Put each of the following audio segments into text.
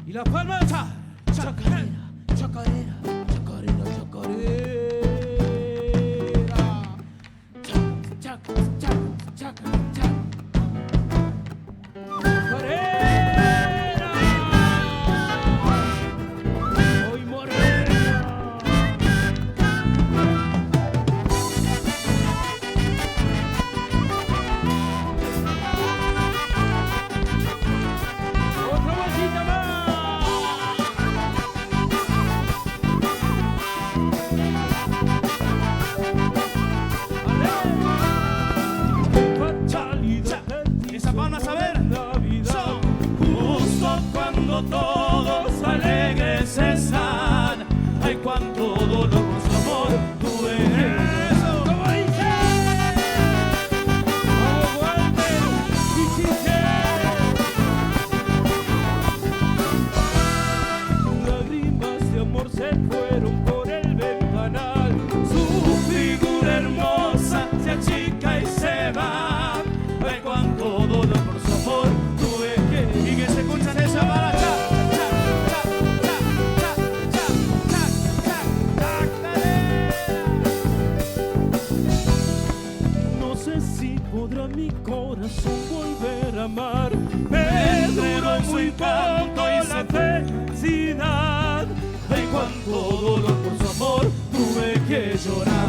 Y la palma, chacarera, chacarera, chacarera, chacarera. Chac, chac, chac, chac, chac. Chacarera. Hoy morena. Otra vueltita más. Esa palma a saber son justo cuando todos alegres están. Ay, cuánto dolor por su amor tú eres. ¿Cómo dice? Vamos fuerte y chiche. Lágrimas de amor se fueron por el ventanal. Su figura hermosa se achica y se va. Ay, cuánto dolor por su amor tuve que. Y que se escuchan esa para cha, cha, cha, cha, cha, cha, cha. No sé si podrá mi corazón volver a amar. Me duró muy poco la felicidad. Ay, cuánto dolor por su amor tuve que llorar.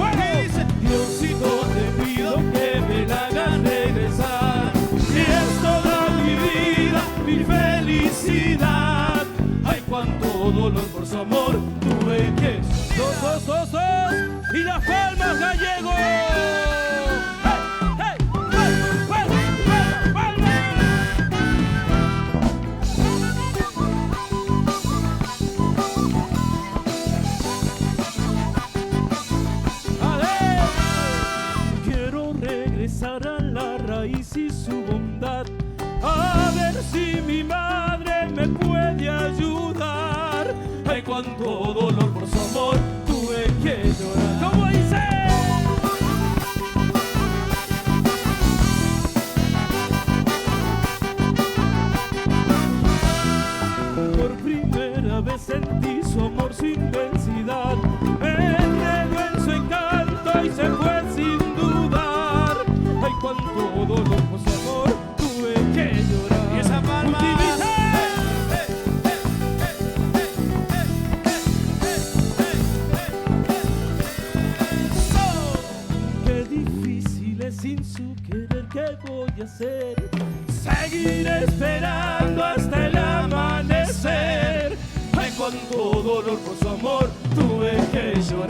Diosito, te pido que me la hagas regresar. Si es toda mi vida, mi felicidad. Ay, cuánto dolor por su amor tuve que. Dos, dos, dos, y las palmas gallegos. ¡Hey, hey! ¡Palmas, palmas, palmas! Quiero regresar a la raíz y su bondad, a ver si mi madre me puede ayudar. Ay, cuánto dolor por su amor tuve que llorar. ¿Cómo dice? Por primera vez sentí su amor sin densidad. Me enredó en su encanto y se fue sin dudar. Ay, cuánto dolor por su amor tuve que llorar. Y esa palma. Qué difícil es sin su querer, ¿qué voy a hacer? Seguir esperando hasta el amanecer. Ay, cuánto dolor por su amor tuve que llorar.